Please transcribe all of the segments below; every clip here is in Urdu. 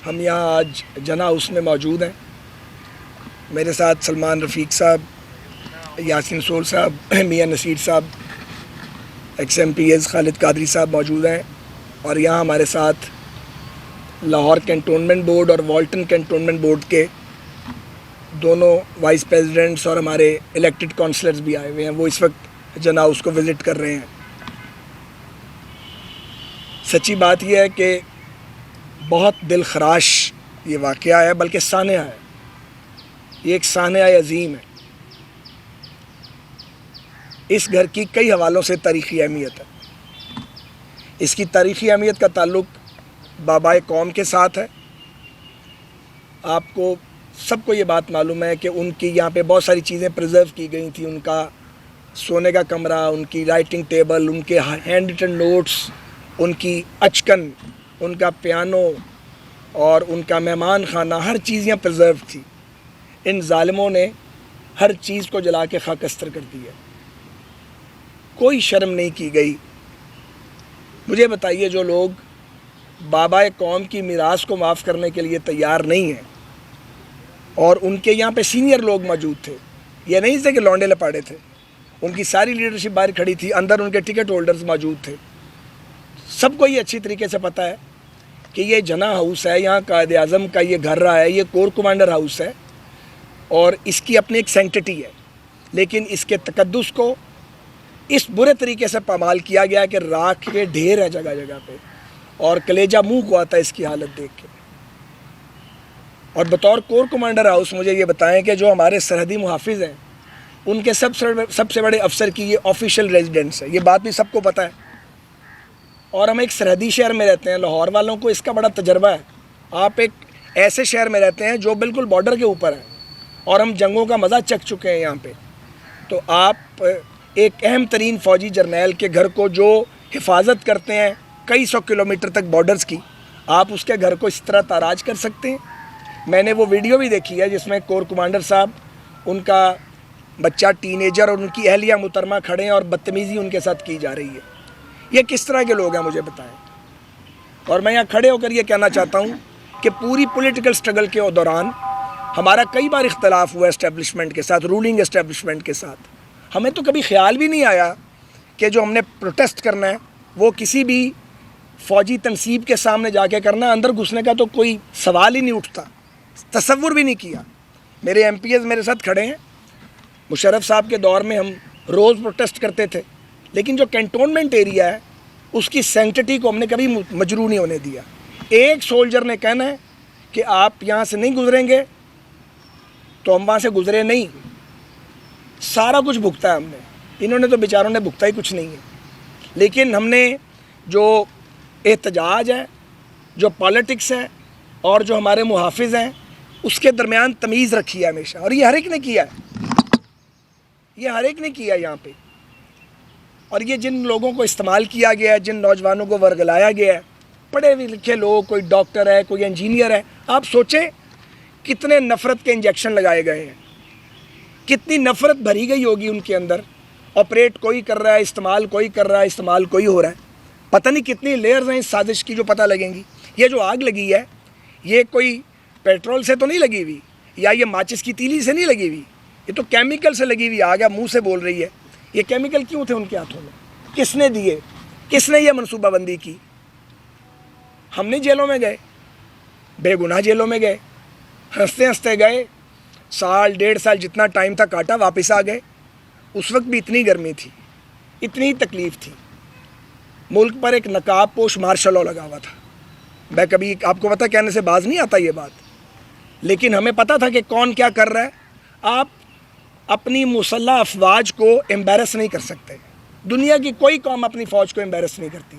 ہم یہاں آج جنا ہاؤس میں موجود ہیں. میرے ساتھ سلمان رفیق صاحب, یاسین سول صاحب, میاں نصیر صاحب, ایکس ایم پی ایز خالد قادری صاحب موجود ہیں, اور یہاں ہمارے ساتھ لاہور کینٹونمنٹ بورڈ اور والٹن کینٹونمنٹ بورڈ کے دونوں وائس پریزیڈنٹس اور ہمارے الیکٹڈ کونسلرز بھی آئے ہوئے ہیں. وہ اس وقت جنا ہاؤس کو وزٹ کر رہے ہیں. سچی بات یہ ہے کہ بہت دل خراش یہ واقعہ ہے, بلکہ سانحہ ہے. یہ ایک سانحہ عظیم ہے. اس گھر کی کئی حوالوں سے تاریخی اہمیت ہے. اس کی تاریخی اہمیت کا تعلق بابائے قوم کے ساتھ ہے. آپ کو سب کو یہ بات معلوم ہے کہ ان کی یہاں پہ بہت ساری چیزیں پریزرو کی گئی تھیں. ان کا سونے کا کمرہ, ان کی رائٹنگ ٹیبل, ان کے ہینڈ ریٹن نوٹس, ان کی اچکن, ان کا پیانو اور ان کا مہمان خانہ, ہر چیز یہاں پریزرو تھی. ان ظالموں نے ہر چیز کو جلا کے خاکستر کر دیا. کوئی شرم نہیں کی گئی. مجھے بتائیے, جو لوگ بابائے قوم کی میراث کو معاف کرنے کے لیے تیار نہیں ہیں, اور ان کے یہاں پہ سینئر لوگ موجود تھے, یہ نہیں تھے کہ لونڈے لپاڑے تھے, ان کی ساری لیڈرشپ باہر کھڑی تھی, اندر ان کے ٹکٹ ہولڈرز موجود تھے. سب کو یہ اچھی طریقے سے پتہ ہے کہ یہ جنا ہاؤس ہے, یہاں قائد اعظم کا یہ گھر رہا ہے, یہ کور کمانڈر ہاؤس ہے, اور اس کی اپنی ایک سینکٹٹی ہے. لیکن اس کے تقدس کو اس برے طریقے سے پامال کیا گیا کہ راکھ کے ڈھیر ہے جگہ جگہ پہ, اور کلیجہ منہ کو آتا ہے اس کی حالت دیکھ کے. اور بطور کور کمانڈر ہاؤس مجھے یہ بتائیں کہ جو ہمارے سرحدی محافظ ہیں, ان کے سب سے بڑے افسر کی یہ آفیشیل ریزیڈنس ہے. یہ بات بھی سب کو پتہ ہے. اور ہم ایک سرحدی شہر میں رہتے ہیں. لاہور والوں کو اس کا بڑا تجربہ ہے. آپ ایک ایسے شہر میں رہتے ہیں جو بالکل بارڈر کے اوپر ہے, اور ہم جنگوں کا مزہ چکھ چکے ہیں یہاں پہ. تو آپ ایک اہم ترین فوجی جرنیل کے گھر کو جو حفاظت کرتے ہیں کئی سو کلومیٹر تک بارڈرز کی, آپ اس کے گھر کو اس طرح تاراج کر سکتے ہیں؟ میں نے وہ ویڈیو بھی دیکھی ہے جس میں کور کمانڈر صاحب, ان کا بچہ ٹین ایجر اور ان کی اہلیہ محترمہ کھڑے ہیں, اور بدتمیزی ان کے ساتھ کی جا رہی ہے. یہ کس طرح کے لوگ ہیں مجھے بتائیں. اور میں یہاں کھڑے ہو کر یہ کہنا چاہتا ہوں کہ پوری پولیٹیکل سٹرگل کے دوران ہمارا کئی بار اختلاف ہوا اسٹیبلشمنٹ کے ساتھ, رولنگ اسٹیبلشمنٹ کے ساتھ. ہمیں تو کبھی خیال بھی نہیں آیا کہ جو ہم نے پروٹیسٹ کرنا ہے وہ کسی بھی فوجی تنصیب کے سامنے جا کے کرنا. اندر گھسنے کا تو کوئی سوال ہی نہیں اٹھتا, تصور بھی نہیں کیا. میرے ایم پی ایز میرے ساتھ کھڑے ہیں. مشرف صاحب کے دور میں ہم روز پروٹیسٹ کرتے تھے, لیکن جو کینٹونمنٹ ایریا ہے اس کی سینکٹٹی کو ہم نے کبھی مجروح نہیں ہونے دیا. ایک سولجر نے کہنا ہے کہ آپ یہاں سے نہیں گزریں گے تو ہم وہاں سے گزرے نہیں. سارا کچھ بھگتا ہے ہم نے. انہوں نے تو بیچاروں نے بھگتا ہی کچھ نہیں ہے. لیکن ہم نے جو احتجاج ہے, جو پالیٹکس ہے, اور جو ہمارے محافظ ہیں, اس کے درمیان تمیز رکھی ہے ہمیشہ. اور یہ ہر ایک نے کیا ہے, یہ ہر ایک نے کیا ہے یہاں پہ. اور یہ جن لوگوں کو استعمال کیا گیا ہے, جن نوجوانوں کو ورگلایا گیا ہے, پڑھے لکھے لوگ, کوئی ڈاکٹر ہے, کوئی انجینئر ہے, آپ سوچیں کتنے نفرت کے انجیکشن لگائے گئے ہیں, کتنی نفرت بھری گئی ہوگی ان کے اندر. آپریٹ کوئی کر رہا ہے, استعمال کوئی کر رہا ہے, استعمال کوئی ہو رہا ہے. پتہ نہیں کتنی لیئرز ہیں اس سازش کی جو پتہ لگیں گی. یہ جو آگ لگی ہے یہ کوئی پیٹرول سے تو نہیں لگی ہوئی, یا یہ ماچس کی تیلی سے نہیں لگی ہوئی, یہ تو کیمیکل سے لگی ہوئی آگ ہے. منہ سے بول رہی ہے. یہ کیمیکل کیوں تھے ان کے ہاتھوں میں؟ کس نے دیے؟ کس نے یہ منصوبہ بندی کی؟ ہم نے جیلوں میں گئے, بے گناہ جیلوں میں گئے, ہنستے ہنستے گئے. سال ڈیڑھ سال جتنا ٹائم تھا کاٹا, واپس آ گئے. اس وقت بھی اتنی گرمی تھی, اتنی تکلیف تھی. ملک پر ایک نقاب پوش مارشل لاء لگا ہوا تھا. میں کبھی آپ کو پتہ کہنے سے باز نہیں آتا یہ بات, لیکن ہمیں پتہ تھا کہ کون کیا کر رہا ہے. آپ اپنی مسلح افواج کو امبیرس نہیں کر سکتے. دنیا کی کوئی قوم اپنی فوج کو امبیرس نہیں کرتی.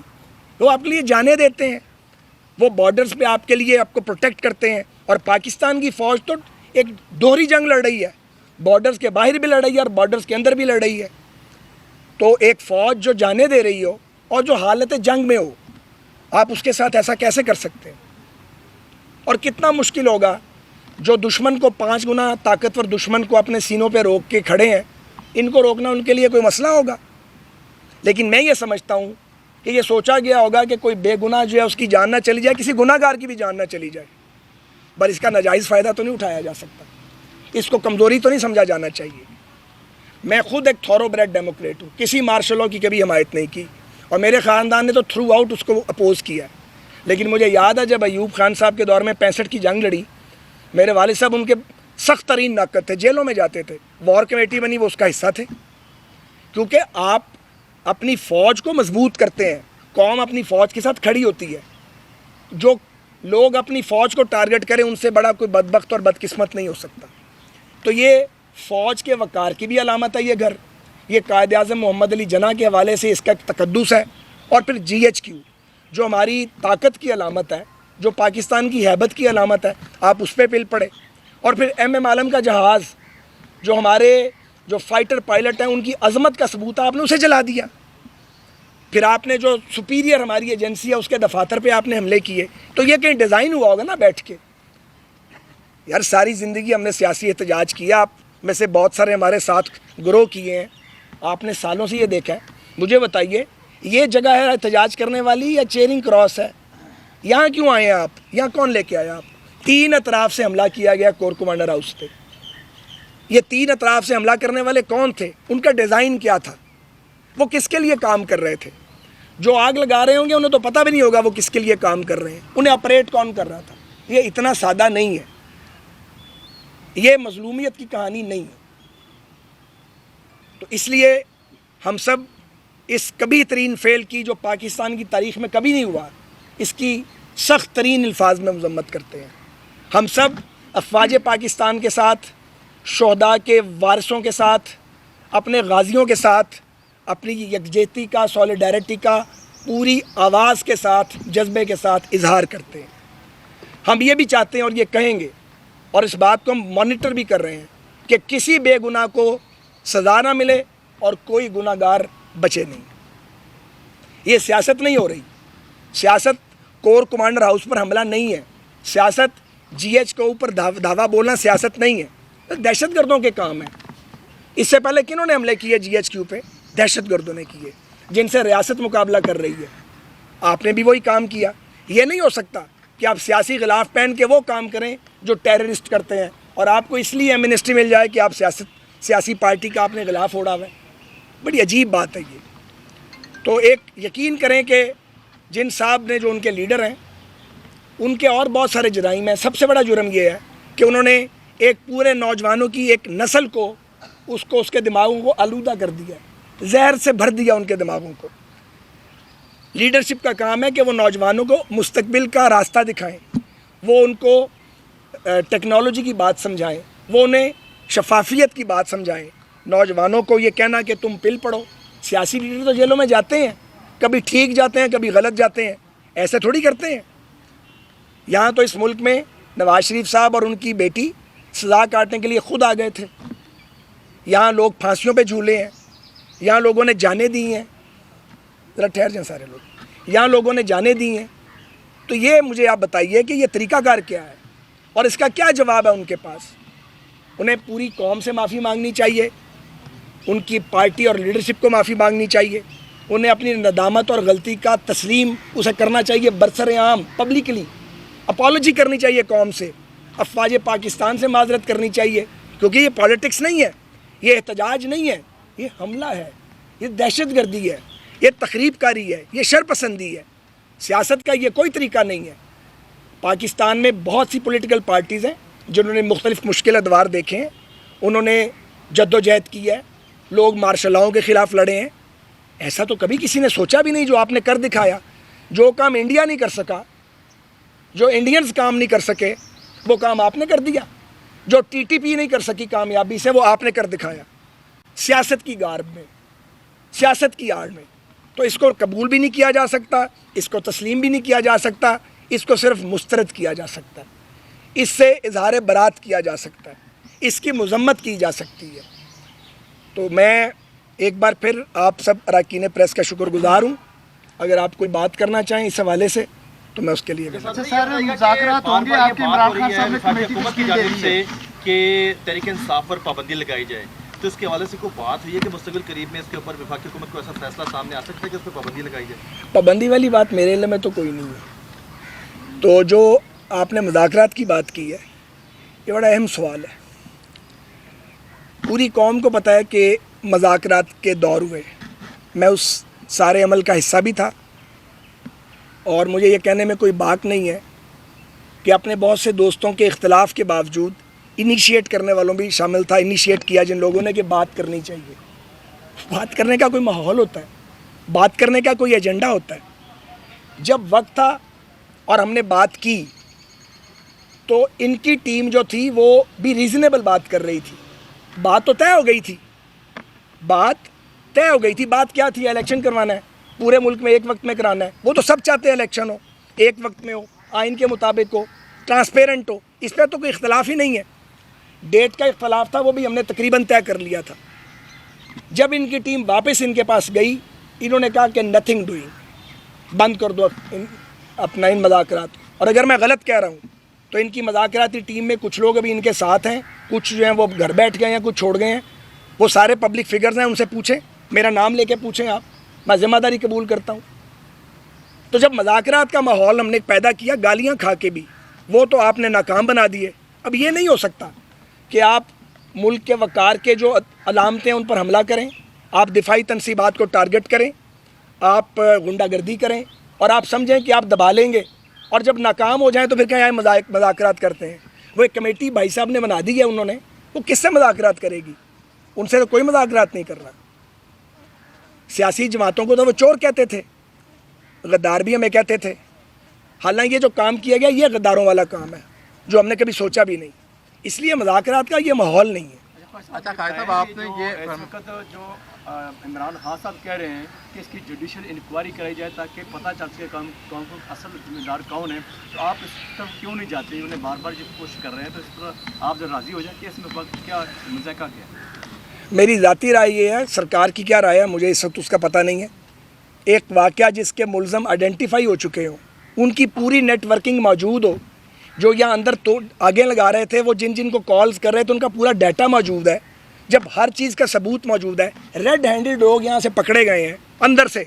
وہ آپ کے لیے جانیں دیتے ہیں, وہ بارڈرز پہ آپ کے لیے آپ کو پروٹیکٹ کرتے ہیں. اور پاکستان کی فوج تو ایک دوہری جنگ لڑ رہی ہے, بارڈرز کے باہر بھی لڑ رہی ہے اور بارڈرز کے اندر بھی لڑ رہی ہے. تو ایک فوج جو جانے دے رہی ہو اور جو حالت جنگ میں ہو, آپ اس کے ساتھ ایسا کیسے کر سکتے ہیں؟ اور کتنا مشکل ہوگا جو دشمن کو 5 گنا طاقتور دشمن کو اپنے سینوں پہ روک کے کھڑے ہیں, ان کو روکنا ان کے لیے کوئی مسئلہ ہوگا؟ لیکن میں یہ سمجھتا ہوں کہ یہ سوچا گیا ہوگا کہ کوئی بے گناہ جو ہے اس کی جان نہ چلی جائے, کسی گناہ گار کی بھی جان نہ چلی جائے. پر اس کا ناجائز فائدہ تو نہیں اٹھایا جا سکتا، اس کو کمزوری تو نہیں سمجھا جانا چاہیے۔ میں خود ایک تھورو بریڈ ڈیموکریٹ ہوں، کسی مارشل لاء کی کبھی حمایت نہیں کی، اور میرے خاندان نے تو تھرو آؤٹ اس کو اپوز کیا ہے۔ لیکن مجھے یاد ہے جب ایوب خان صاحب کے دور میں 65 کی جنگ لڑی، میرے والد صاحب ان کے سخت ترین ناقد تھے، جیلوں میں جاتے تھے، وار کمیٹی بنی وہ اس کا حصہ تھے، کیونکہ آپ اپنی فوج کو مضبوط کرتے ہیں، قوم اپنی فوج کے ساتھ کھڑی ہوتی ہے۔ جو لوگ اپنی فوج کو ٹارگٹ کریں ان سے بڑا کوئی بدبخت اور بدقسمت نہیں ہو سکتا۔ تو یہ فوج کے وقار کی بھی علامت ہے یہ گھر، یہ قائد اعظم محمد علی جناح کے حوالے سے اس کا ایک تقدس ہے، اور پھر GHQ جو ہماری طاقت کی علامت ہے، جو پاکستان کی ہیبت کی علامت ہے، آپ اس پہ پل پڑے، اور پھر MM عالم کا جہاز جو ہمارے جو فائٹر پائلٹ ہیں ان کی عظمت کا ثبوت ہے، آپ نے اسے جلا دیا۔ پھر آپ نے جو سپیریئر ہماری ایجنسی ہے اس کے دفاتر پہ آپ نے حملے کیے، تو یہ کہیں ڈیزائن ہوا ہوگا نا بیٹھ کے۔ یار ساری زندگی ہم نے سیاسی احتجاج کیا، آپ میں سے بہت سارے ہمارے ساتھ گروہ کیے ہیں، آپ نے سالوں سے یہ دیکھا ہے۔ مجھے بتائیے یہ جگہ ہے احتجاج کرنے والی یا چیرنگ کراس ہے؟ یہاں کیوں آئے ہیں آپ؟ یہاں کون لے کے آیا آپ؟ 3 اطراف سے حملہ کیا گیا کور کمانڈر ہاؤس پہ۔ یہ 3 اطراف سے حملہ کرنے والے کون تھے؟ ان کا ڈیزائن کیا تھا؟ وہ کس کے لیے کام کر رہے تھے؟ جو آگ لگا رہے ہوں گے انہیں تو پتہ بھی نہیں ہوگا وہ کس کے لیے کام کر رہے ہیں، انہیں آپریٹ کون کر رہا تھا۔ یہ اتنا سادہ نہیں ہے، یہ مظلومیت کی کہانی نہیں ہے۔ تو اس لیے ہم سب اس کبھی ترین فعل کی جو پاکستان کی تاریخ میں کبھی نہیں ہوا، اس کی سخت ترین الفاظ میں مذمت کرتے ہیں۔ ہم سب افواج پاکستان کے ساتھ، شہداء کے وارثوں کے ساتھ، اپنے غازیوں کے ساتھ اپنی یکجہتی کا، سولیڈیرٹی کا پوری آواز کے ساتھ، جذبے کے ساتھ اظہار کرتے ہیں۔ ہم یہ بھی چاہتے ہیں اور یہ کہیں گے، اور اس بات کو ہم مانیٹر بھی کر رہے ہیں کہ کسی بے گناہ کو سزا نہ ملے اور کوئی گناہ گار بچے نہیں۔ یہ سیاست نہیں ہو رہی، سیاست کور کمانڈر ہاؤس پر حملہ نہیں ہے، سیاست GH کے اوپر دھاوا بولنا سیاست نہیں ہے، دہشت گردوں کے کام ہیں۔ اس سے پہلے کنہوں نے حملے کیے GHQ پہ؟ دہشت گردوں نے کیے، جن سے ریاست مقابلہ کر رہی ہے۔ آپ نے بھی وہی کام کیا۔ یہ نہیں ہو سکتا کہ آپ سیاسی غلاف پہن کے وہ کام کریں جو ٹیررسٹ کرتے ہیں، اور آپ کو اس لیے ایمنسٹی مل جائے کہ آپ سیاسی پارٹی کا آپ نے غلاف اوڑا ہوا ہے۔ بڑی عجیب بات ہے یہ۔ تو ایک یقین کریں کہ جن صاحب نے جو ان کے لیڈر ہیں ان کے اور بہت سارے جرائم ہیں، سب سے بڑا جرم یہ ہے کہ انہوں نے ایک پورے نوجوانوں کی ایک نسل کو اس کے دماغوں کو آلودہ کر دیا، زہر سے بھر دیا ان کے دماغوں کو۔ لیڈرشپ کا کام ہے کہ وہ نوجوانوں کو مستقبل کا راستہ دکھائیں، وہ ان کو ٹیکنالوجی کی بات سمجھائیں، وہ انہیں شفافیت کی بات سمجھائیں۔ نوجوانوں کو یہ کہنا کہ تم پل پڑو، سیاسی لیڈر تو جیلوں میں جاتے ہیں، کبھی ٹھیک جاتے ہیں کبھی غلط جاتے ہیں، ایسے تھوڑی کرتے ہیں۔ یہاں تو اس ملک میں نواز شریف صاحب اور ان کی بیٹی سزا کاٹنے کے لیے خود آ گئے تھے، یہاں لوگ پھانسیوں پہ جھولے ہیں، یہاں لوگوں نے جانیں دی ہیں، ذرا ٹھہر جائیں سارے لوگ، یہاں لوگوں نے جانیں دی ہیں۔ تو یہ مجھے آپ بتائیے کہ یہ طریقہ کار کیا ہے اور اس کا کیا جواب ہے ان کے پاس؟ انہیں پوری قوم سے معافی مانگنی چاہیے، ان کی پارٹی اور لیڈرشپ کو معافی مانگنی چاہیے، انہیں اپنی ندامت اور غلطی کا تسلیم اسے کرنا چاہیے، برسر عام پبلکلی اپالوجی کرنی چاہیے قوم سے، افواج پاکستان سے معذرت کرنی چاہیے، کیونکہ یہ پالیٹکس نہیں ہے، یہ احتجاج نہیں ہے، یہ حملہ ہے، یہ دہشت گردی ہے، یہ تخریب کاری ہے، یہ شر پسندی ہے۔ سیاست کا یہ کوئی طریقہ نہیں ہے۔ پاکستان میں بہت سی پولیٹیکل پارٹیز ہیں جنہوں نے مختلف مشکل ادوار دیکھے ہیں، انہوں نے جد و جہد کی ہے، لوگ مارشل لاؤں کے خلاف لڑے ہیں۔ ایسا تو کبھی کسی نے سوچا بھی نہیں جو آپ نے کر دکھایا۔ جو کام انڈیا نہیں کر سکا، جو انڈینز کام نہیں کر سکے، وہ کام آپ نے کر دیا۔ جو TTP نہیں کر سکی کامیابی سے، وہ آپ نے کر دکھایا، سیاست کی گارب میں، سیاست کی آڑ میں۔ تو اس کو قبول بھی نہیں کیا جا سکتا، اس کو تسلیم بھی نہیں کیا جا سکتا، اس کو صرف مسترد کیا جا سکتا ہے، اس سے اظہار برات کیا جا سکتا ہے، اس کی مذمت کی جا سکتی ہے۔ تو میں ایک بار پھر آپ سب اراکین پریس کا شکر گزار ہوں۔ اگر آپ کوئی بات کرنا چاہیں اس حوالے سے تو میں اس کے لیے سر مذاکرات ہوں گے آپ کے عمران خان صاحب نے کمیٹی حکومت کی جانب سے کہ تحریک انصاف پر پابندی لگائی جائے، تو اس کے حوالے سے کوئی بات ہوئی ہے کہ مستقبل قریب میں اس کے اوپر وفاقی حکومت کو ایسا فیصلہ سامنے آ سکتا ہے کہ اس پہ پابندی لگائی جائے؟ پابندی والی بات میرے علم میں تو کوئی نہیں ہے۔ تو جو آپ نے مذاکرات کی بات کی ہے، یہ بڑا اہم سوال ہے. پوری قوم کو پتہ ہے کہ مذاکرات کے دور ہوئے، میں اس سارے عمل کا حصہ بھی تھا، اور مجھے یہ کہنے میں کوئی باک نہیں ہے کہ اپنے بہت سے دوستوں کے اختلاف کے باوجود انیشیٹ کرنے والوں بھی شامل تھا. انیشیٹ کیا جن لوگوں نے کہ بات کرنی چاہیے. بات کرنے کا کوئی ماحول ہوتا ہے، بات کرنے کا کوئی ایجنڈا ہوتا ہے. جب وقت تھا اور ہم نے بات کی تو ان کی ٹیم جو تھی وہ بھی ریزنیبل بات کر رہی تھی. بات تو طے ہو گئی تھی، بات کیا تھی؟ الیکشن کروانا ہے پورے ملک میں، ایک وقت میں کرانا ہے. وہ تو سب چاہتے ہیں الیکشن ہو، ایک وقت میں ہو، آئین کے مطابق ہو، ٹرانسپیرنٹ ہو. اس پہ تو کوئی اختلاف ہی نہیں ہے. ڈیٹ کا اختلاف تھا، وہ بھی ہم نے تقریباً طے کر لیا تھا. جب ان کی ٹیم واپس ان کے پاس گئی، انہوں نے کہا کہ نتھنگ ڈوئنگ، بند کر دو اپنا ان مذاکرات. اور اگر میں غلط کہہ رہا ہوں تو ان کی مذاکراتی ٹیم میں کچھ لوگ ابھی ان کے ساتھ ہیں، کچھ جو ہیں وہ گھر بیٹھ گئے ہیں، کچھ چھوڑ گئے ہیں. وہ سارے پبلک فگرز ہیں، ان سے پوچھیں، میرا نام لے کے پوچھیں آپ، میں ذمہ داری قبول کرتا ہوں. تو جب مذاکرات کا ماحول ہم نے پیدا کیا، گالیاں کھا کے بھی، وہ تو آپ نے ناکام بنا دیے. اب یہ نہیں ہو سکتا کہ آپ ملک کے وقار کے جو علامتیں ان پر حملہ کریں، آپ دفاعی تنصیبات کو ٹارگٹ کریں، آپ غنڈہ گردی کریں، اور آپ سمجھیں کہ آپ دبا لیں گے، اور جب ناکام ہو جائیں تو پھر کیا ہے مذاکرات کرتے ہیں. وہ ایک کمیٹی بھائی صاحب نے بنا دی ہے انہوں نے، وہ کس سے مذاکرات کرے گی؟ ان سے تو کوئی مذاکرات نہیں کر رہا. سیاسی جماعتوں کو تو وہ چور کہتے تھے، غدار بھی ہمیں کہتے تھے. حالانکہ یہ جو کام کیا گیا یہ غداروں والا کام ہے جو ہم نے کبھی سوچا بھی نہیں. اس لیے مذاکرات کا یہ ماحول نہیں ہے. اچھا قائد صاحب، آپ نے یہ اس وقت جو عمران خان صاحب کہہ رہے ہیں کہ اس کی جوڈیشل انکوائری کرائی جائے تاکہ پتہ چل سکے کون کون اصل ذمہ دار کون ہے، تو آپ اس طرف کیوں نہیں جاتے؟ انہیں بار بار یہ کوشش کر رہے ہیں، تو اس طرح آپ جو راضی ہو جائیں کہ اس میں وقت کیا مذاکرہ کیا ہے؟ میری ذاتی رائے یہ ہے، سرکار کی کیا رائے ہے مجھے اس وقت اس کا پتہ نہیں ہے. ایک واقعہ جس کے ملزم آئیڈینٹیفائی ہو چکے ہوں، ان کی پوری نیٹ ورکنگ موجود ہو، جو یہاں اندر تو آگے لگا رہے تھے، وہ جن کو کالز کر رہے تھے ان کا پورا ڈیٹا موجود ہے. جب ہر چیز کا ثبوت موجود ہے، ریڈ ہینڈڈ لوگ یہاں سے پکڑے گئے ہیں، اندر سے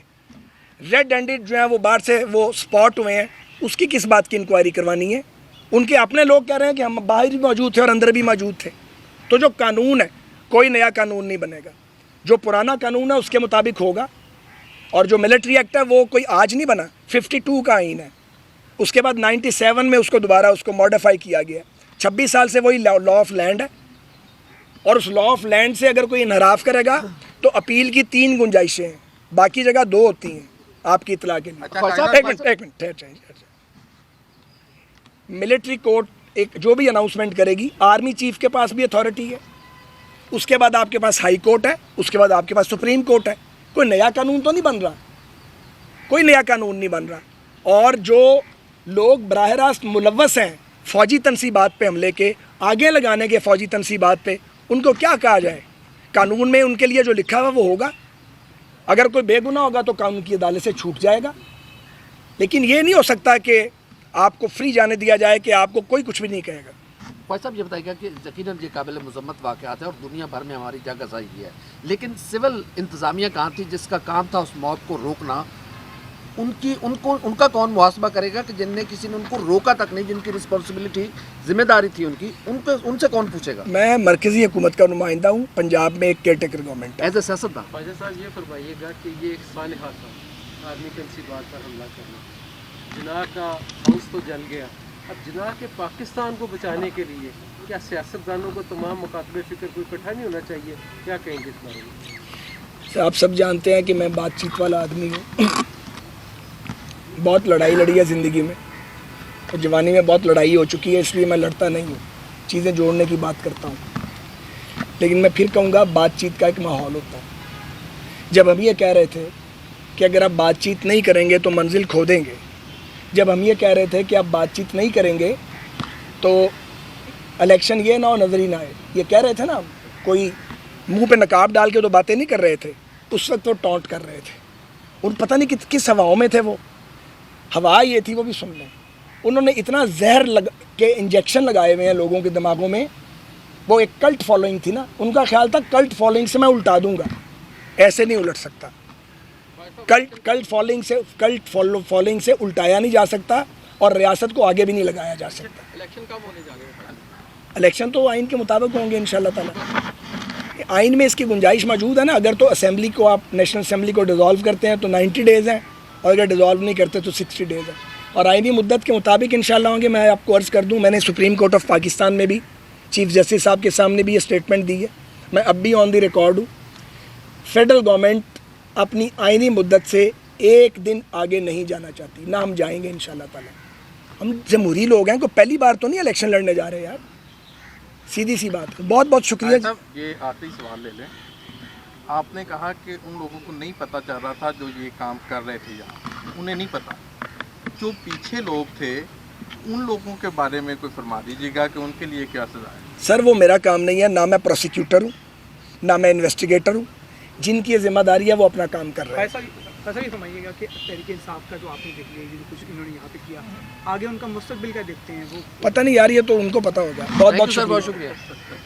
ریڈ ہینڈڈ جو ہیں وہ باہر سے وہ سپاٹ ہوئے ہیں، اس کی کس بات کی انکوائری کروانی ہے؟ ان کے اپنے لوگ کہہ رہے ہیں کہ ہم باہر بھی موجود تھے اور اندر بھی موجود تھے. تو جو قانون ہے، کوئی نیا قانون نہیں بنے گا، جو پرانا قانون ہے اس کے مطابق ہوگا. اور جو ملٹری ایکٹ ہے وہ کوئی آج نہیں بنا، 52 کا آئین ہے. اس کے بعد 97 میں اس کو دوبارہ اس کو ماڈیفائی کیا گیا. 26 سال سے وہی لا آف لینڈ ہے، اور اس لا آف لینڈ سے اگر کوئی انحراف کرے گا تو اپیل کی 3 گنجائشیں ہیں، باقی جگہ 2 ہوتی ہیں. آپ کی اطلاع کے لیے ایک منٹ ملٹری کورٹ ایک جو بھی اناؤنسمنٹ کرے گی، آرمی چیف کے پاس بھی اتھارٹی ہے، اس کے بعد آپ کے پاس ہائی کورٹ ہے، اس کے بعد آپ کے پاس سپریم کورٹ ہے. کوئی نیا قانون تو نہیں بن رہا، کوئی نیا قانون نہیں بن رہا. اور جو لوگ براہ راست ملوث ہیں فوجی تنصیبات پہ حملے کے، آگے لگانے کے فوجی تنصیبات پہ، ان کو کیا کہا جائے؟ قانون میں ان کے لیے جو لکھا ہوا وہ ہوگا. اگر کوئی بے گناہ ہوگا تو قانون کی عدالت سے چھوٹ جائے گا. لیکن یہ نہیں ہو سکتا کہ آپ کو فری جانے دیا جائے کہ آپ کو کوئی کچھ بھی نہیں کہے گا. فوج صاحب یہ بتائیے گا کہ یقیناً یہ قابل مذمت واقعات ہے اور دنیا بھر میں ہماری جگہ ضائع کی ہے، لیکن سول انتظامیہ کہاں تھی جس کا کام تھا اس موت کو روکنا؟ ان کا کون محاسبہ کرے گا کہ جن نے کسی نے ان کو روکا تک نہیں، جن کی رسپانسبلٹی ذمہ داری تھی ان سے کون پوچھے گا؟ میں مرکزی حکومت کا نمائندہ ہوں، پنجاب میں ایک کیئر ٹیکر گورنمنٹ ہے. ایز اے سیاستدان خواجہ صاحب یہ فرمائیے گا کہ یہ ایک سانحہ تھا، آرمی تنصیبات پر حملہ کرنا، جناح کا ہاؤس تو جل گیا، اب جناح کے پاکستان کو بچانے کے لیے کیا سیاستدانوں کو تمام مکاتب فکر کو اکٹھا نہیں ہونا چاہیے؟ کیا کہیں گے اس بارے میں؟ آپ سب جانتے ہیں کہ میں بات چیت والا آدمی ہوں. بہت لڑائی لڑی ہے زندگی میں، اور جوانی میں بہت لڑائی ہو چکی ہے، اس لیے میں لڑتا نہیں ہوں، چیزیں جوڑنے کی بات کرتا ہوں. لیکن میں پھر کہوں گا بات چیت کا ایک ماحول ہوتا ہے. جب ہم یہ کہہ رہے تھے کہ اگر آپ بات چیت نہیں کریں گے تو منزل کھو دیں گے، جب ہم یہ کہہ رہے تھے کہ آپ بات چیت نہیں کریں گے تو الیکشن یہ نہ ہو، نظر ہی نہ آئے، یہ کہہ رہے تھے نا، کوئی منہ پہ نقاب ڈال کے تو باتیں نہیں کر رہے تھے. اس وقت وہ ٹونٹ کر رہے تھے، اور پتہ نہیں کس ہواؤں میں تھے. وہ ہوا یہ تھی، وہ بھی سن لیں. انہوں نے اتنا زہر کے انجیکشن لگائے ہوئے ہیں لوگوں کے دماغوں میں. وہ ایک کلٹ فالوئنگ تھی نا، ان کا خیال تھا کلٹ فالوئنگ سے میں الٹا دوں گا. ایسے نہیں الٹ سکتا. کلٹ فالوئنگ سے الٹایا نہیں جا سکتا. اور ریاست کو آگے بھی نہیں لگایا جا سکتا. الیکشن کب ہونے جا رہے ہیں؟ الیکشن تو آئین کے مطابق ہوں گے انشاءاللہ تعالیٰ. آئین میں اس کی گنجائش موجود ہے نا. اگر تو اسمبلی کو آپ نیشنل اسمبلی کو ڈیزالو کرتے ہیں تو 90 ڈیز ہیں, اور اگر ڈیزالو نہیں کرتے تو 60 ڈیز ہیں, اور آئینی مدت کے مطابق انشاءاللہ ہوں گے. میں آپ کو عرض کر دوں, میں نے سپریم کورٹ آف پاکستان میں بھی چیف جسٹس صاحب کے سامنے بھی یہ اسٹیٹمنٹ دی ہے. میں اب بھی آن دی ریکارڈ ہوں. فیڈرل گورنمنٹ اپنی آئینی مدت سے ایک دن آگے نہیں جانا چاہتی, نہ ہم جائیں گے انشاءاللہ تعالیٰ. ہم جمہوری لوگ ہیں, کوئی پہلی بار تو نہیں الیکشن لڑنے جا رہے یار, سیدھی سی بات. بہت بہت شکریہ. صاحب یہ آخری سوال لے لیں. آپ نے کہا کہ ان لوگوں کو نہیں پتہ چل رہا تھا جو یہ کام کر رہے تھے یہاں, انہیں نہیں پتہ. جو پیچھے لوگ تھے ان لوگوں کے بارے میں کوئی فرما دیجیے گا کہ ان کے لیے کیا سزا ہے؟ سر وہ میرا کام نہیں ہے, نہ میں پروسیکیوٹر ہوں نہ میں انویسٹیگیٹر ہوں. جن کی یہ ذمہ داری ہے وہ اپنا کام کر رہے ہیں. ایسا بھی سمجھیے گا کہ تحریک انصاف کا جو آپ نے دیکھ لیا, جو کچھ انہوں نے یہاں پہ کیا, آگے ان کا مستقبل کیا دیکھتے ہیں وہ پتہ نہیں یار, یہ تو ان کو پتہ ہوگا. بہت بہت سر, بہت شکریہ. شکریہ.